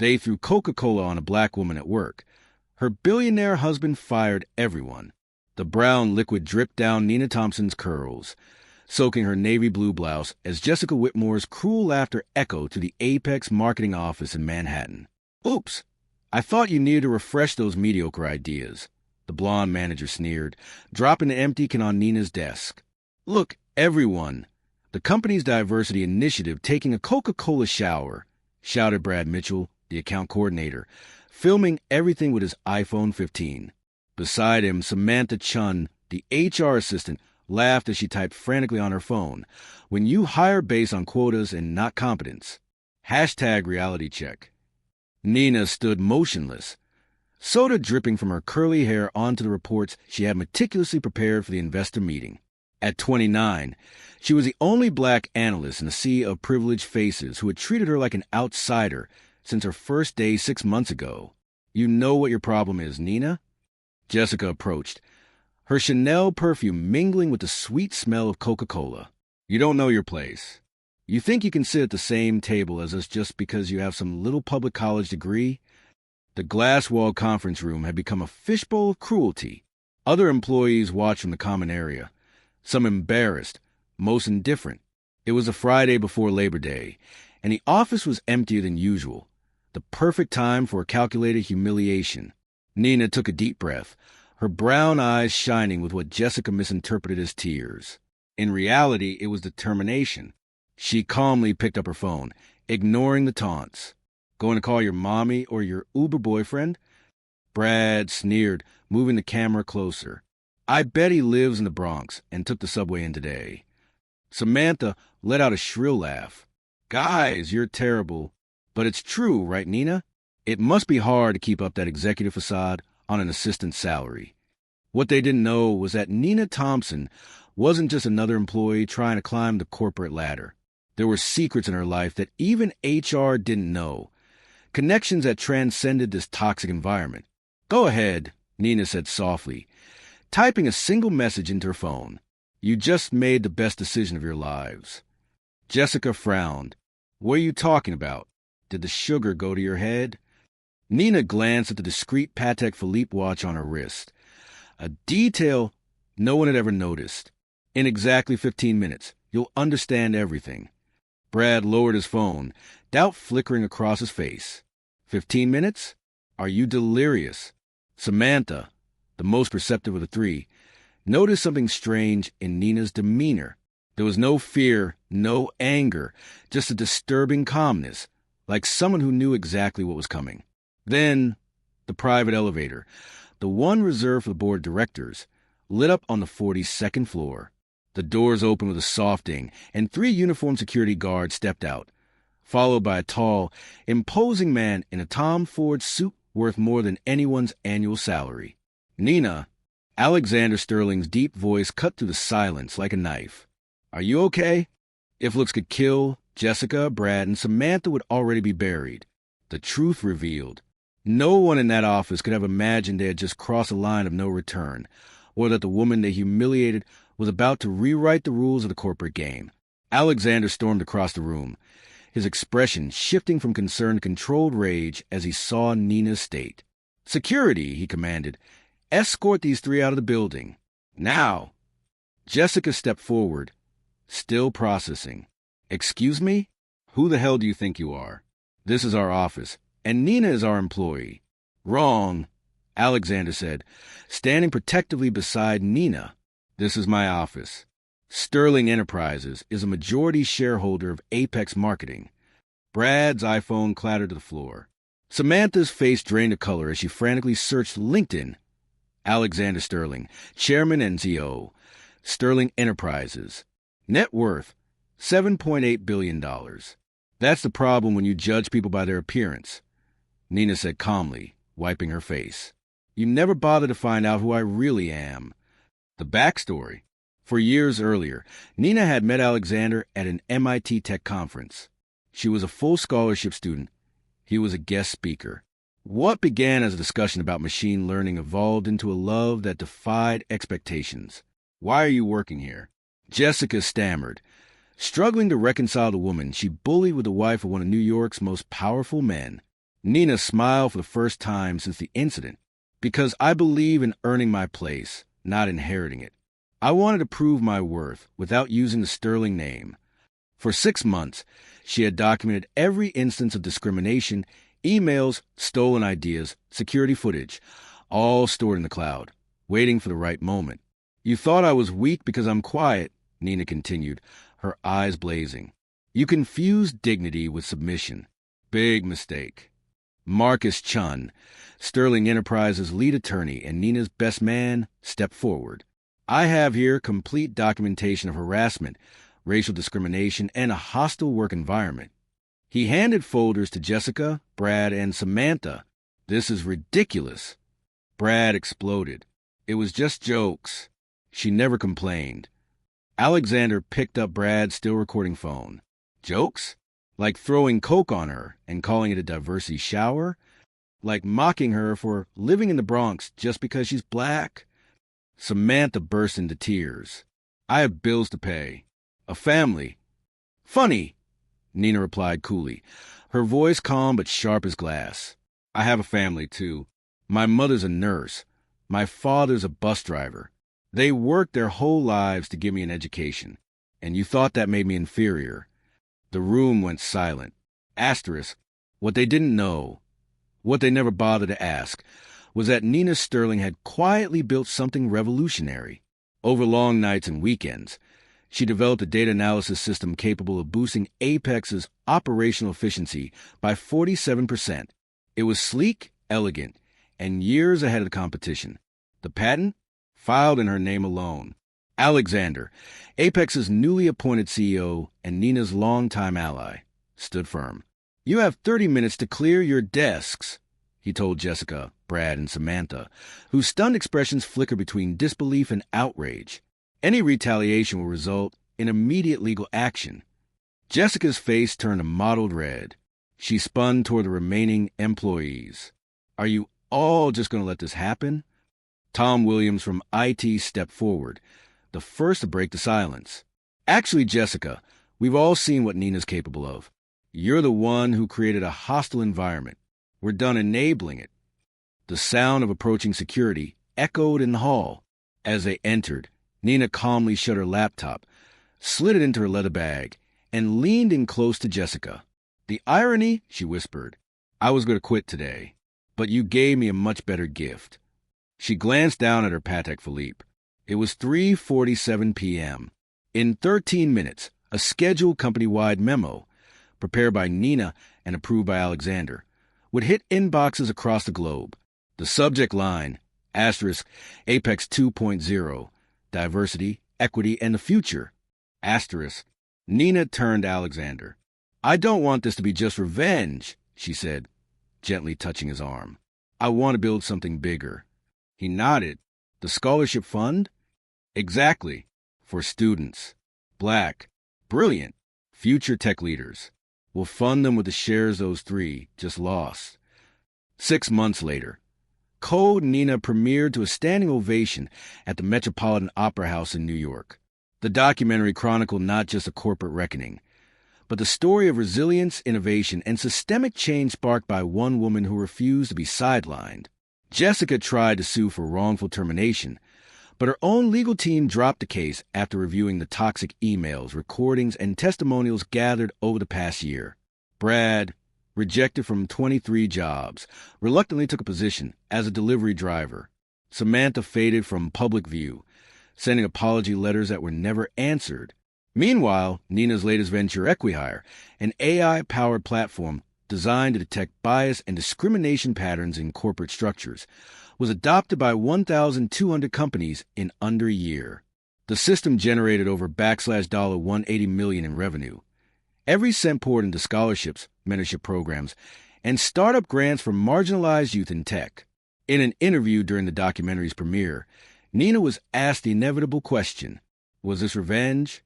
They threw Coca-Cola on a black woman at work. Her billionaire husband fired everyone. The brown liquid dripped down Nina Thompson's curls, soaking her navy blue blouse as Jessica Whitmore's cruel laughter echoed to the Apex marketing office in Manhattan. "Oops, I thought you needed to refresh those mediocre ideas," the blonde manager sneered, dropping an empty can on Nina's desk. "Look, everyone, the company's diversity initiative taking a Coca-Cola shower," shouted Brad Mitchell, the account coordinator, filming everything with his iPhone 15. Beside him, Samantha Chun, the HR assistant, laughed as she typed frantically on her phone. "When you hire based on quotas and not competence. #reality check." Nina stood motionless, soda dripping from her curly hair onto the reports she had meticulously prepared for the investor meeting. At 29, she was the only black analyst in a sea of privileged faces who had treated her like an outsider since her first day 6 months ago. "You know what your problem is, Nina?" Jessica approached, her Chanel perfume mingling with the sweet smell of Coca-Cola. "You don't know your place. You think you can sit at the same table as us just because you have some little public college degree?" The glass-walled conference room had become a fishbowl of cruelty. Other employees watched from the common area, some embarrassed, most indifferent. It was a Friday before Labor Day, and the office was emptier than usual, the perfect time for a calculated humiliation. Nina took a deep breath, her brown eyes shining with what Jessica misinterpreted as tears. In reality, it was determination. She calmly picked up her phone, ignoring the taunts. "Going to call your mommy or your Uber boyfriend?" Brad sneered, moving the camera closer. "I bet he lives in the Bronx and took the subway in today." Samantha let out a shrill laugh. "Guys, you're terrible. But it's true, right, Nina? It must be hard to keep up that executive facade on an assistant's salary." What they didn't know was that Nina Thompson wasn't just another employee trying to climb the corporate ladder. There were secrets in her life that even HR didn't know, connections that transcended this toxic environment. "Go ahead," Nina said softly, typing a single message into her phone. "You just made the best decision of your lives." Jessica frowned. "What are you talking about? Did the sugar go to your head?" Nina glanced at the discreet Patek Philippe watch on her wrist, a detail no one had ever noticed. "In exactly 15 minutes, you'll understand everything." Brad lowered his phone, doubt flickering across his face. 15 minutes? Are you delirious?" Samantha, the most perceptive of the three, noticed something strange in Nina's demeanor. There was no fear, no anger, just a disturbing calmness, like someone who knew exactly what was coming. Then, the private elevator, the one reserved for the board of directors, lit up on the 42nd floor. The doors opened with a soft ding, and 3 uniformed security guards stepped out, followed by a tall, imposing man in a Tom Ford suit worth more than anyone's annual salary. "Nina," Alexander Sterling's deep voice cut through the silence like a knife. "Are you okay?" If looks could kill, Jessica, Brad, and Samantha would already be buried. The truth revealed. No one in that office could have imagined they had just crossed a line of no return, or that the woman they humiliated was about to rewrite the rules of the corporate game. Alexander stormed across the room, his expression shifting from concern to controlled rage as he saw Nina's state. "Security," he commanded. "Escort these 3 out of the building. Now." Jessica stepped forward, still processing. "Excuse me? Who the hell do you think you are? This is our office, and Nina is our employee." "Wrong," Alexander said, standing protectively beside Nina. "This is my office. Sterling Enterprises is a majority shareholder of Apex Marketing." Brad's iPhone clattered to the floor. Samantha's face drained of color as she frantically searched LinkedIn. Alexander Sterling, Chairman and CEO, Sterling Enterprises. Net worth, $7.8 billion. "That's the problem when you judge people by their appearance," Nina said calmly, wiping her face. "You never bother to find out who I really am." The backstory. For years earlier, Nina had met Alexander at an MIT Tech conference. She was a full scholarship student. He was a guest speaker. What began as a discussion about machine learning evolved into a love that defied expectations. "Why are you working here?" Jessica stammered, struggling to reconcile the woman she bullied with the wife of one of New York's most powerful men. Nina smiled for the first time since the incident. Because I believe in earning my place, not inheriting it. I wanted to prove my worth without using the sterling name. For 6 months, she had documented every instance of discrimination, emails, stolen ideas, security footage, all stored in the cloud, waiting for the right moment. You thought I was weak because I'm quiet, Nina continued, her eyes blazing. You confused dignity with submission. Big mistake. Marcus Chun, Sterling Enterprises' lead attorney and Nina's best man, stepped forward. I have here complete documentation of harassment, racial discrimination, and a hostile work environment. He handed folders to Jessica, Brad, and Samantha. This is ridiculous. Brad exploded. It was just jokes. She never complained. Alexander picked up Brad's still recording phone. Jokes? Like throwing Coke on her and calling it a diversity shower? Like mocking her for living in the Bronx just because she's black? Samantha burst into tears. I have bills to pay. A family. Funny, Nina replied coolly, her voice calm but sharp as glass. I have a family, too. My mother's a nurse. My father's a bus driver. They worked their whole lives to give me an education. And you thought that made me inferior. The room went silent. Asterisk, what they didn't know, what they never bothered to ask, was that Nina Sterling had quietly built something revolutionary. Over long nights and weekends, she developed a data analysis system capable of boosting Apex's operational efficiency by 47%. It was sleek, elegant, and years ahead of the competition. The patent? Filed in her name alone. Alexander, Apex's newly appointed CEO and Nina's longtime ally, stood firm. You have 30 minutes to clear your desks, he told Jessica, Brad, and Samantha, whose stunned expressions flickered between disbelief and outrage. Any retaliation will result in immediate legal action. Jessica's face turned a mottled red. She spun toward the remaining employees. Are you all just going to let this happen? Tom Williams from IT stepped forward, the first to break the silence. Actually, Jessica, we've all seen what Nina's capable of. You're the one who created a hostile environment. We're done enabling it. The sound of approaching security echoed in the hall. As they entered, Nina calmly shut her laptop, slid it into her leather bag, and leaned in close to Jessica. The irony, she whispered. I was going to quit today, but you gave me a much better gift. She glanced down at her Patek Philippe. It was 3:47 p.m. In 13 minutes, a scheduled company-wide memo, prepared by Nina and approved by Alexander, would hit inboxes across the globe. The subject line, asterisk, Apex 2.0, diversity, equity, and the future, asterisk. Nina turned to Alexander. I don't want this to be just revenge, she said, gently touching his arm. I want to build something bigger. He nodded. The scholarship fund? Exactly. For students. Black. Brilliant. Future tech leaders. We'll fund them with the shares those three just lost. 6 months later, Code Nina premiered to a standing ovation at the Metropolitan Opera House in New York. The documentary chronicled not just a corporate reckoning, but the story of resilience, innovation, and systemic change sparked by one woman who refused to be sidelined. Jessica tried to sue for wrongful termination, but her own legal team dropped the case after reviewing the toxic emails, recordings, and testimonials gathered over the past year. Brad, rejected from 23 jobs, reluctantly took a position as a delivery driver. Samantha faded from public view, sending apology letters that were never answered. Meanwhile, Nina's latest venture, Equihire, an AI-powered platform designed to detect bias and discrimination patterns in corporate structures, was adopted by 1,200 companies in under a year. The system generated over $180 million in revenue. Every cent poured into scholarships, mentorship programs, and startup grants for marginalized youth in tech. In an interview during the documentary's premiere, Nina was asked the inevitable question, was this revenge?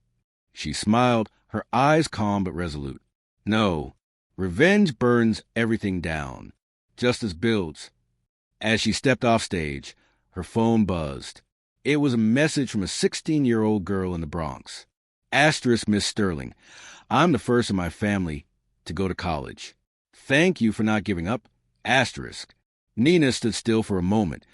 She smiled, her eyes calm but resolute. No. Revenge burns everything down. Justice builds. As she stepped off stage, her phone buzzed. It was a message from a 16-year-old girl in the Bronx. Asterisk, Miss Sterling, I'm the first in my family to go to college. Thank you for not giving up. Asterisk. Nina stood still for a moment,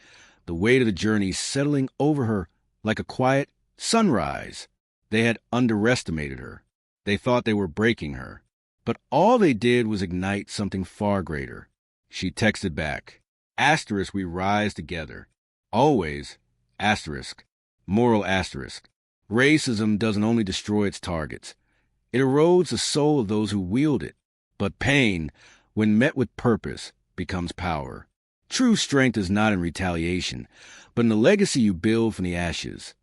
the weight of the journey settling over her like a quiet sunrise. They had underestimated her. They thought they were breaking her. But all they did was ignite something far greater. She texted back. Asterisk, we rise together. Always. Asterisk. Moral asterisk. Racism doesn't only destroy its targets. It erodes the soul of those who wield it. But pain, when met with purpose, becomes power. True strength is not in retaliation, but in the legacy you build from the ashes.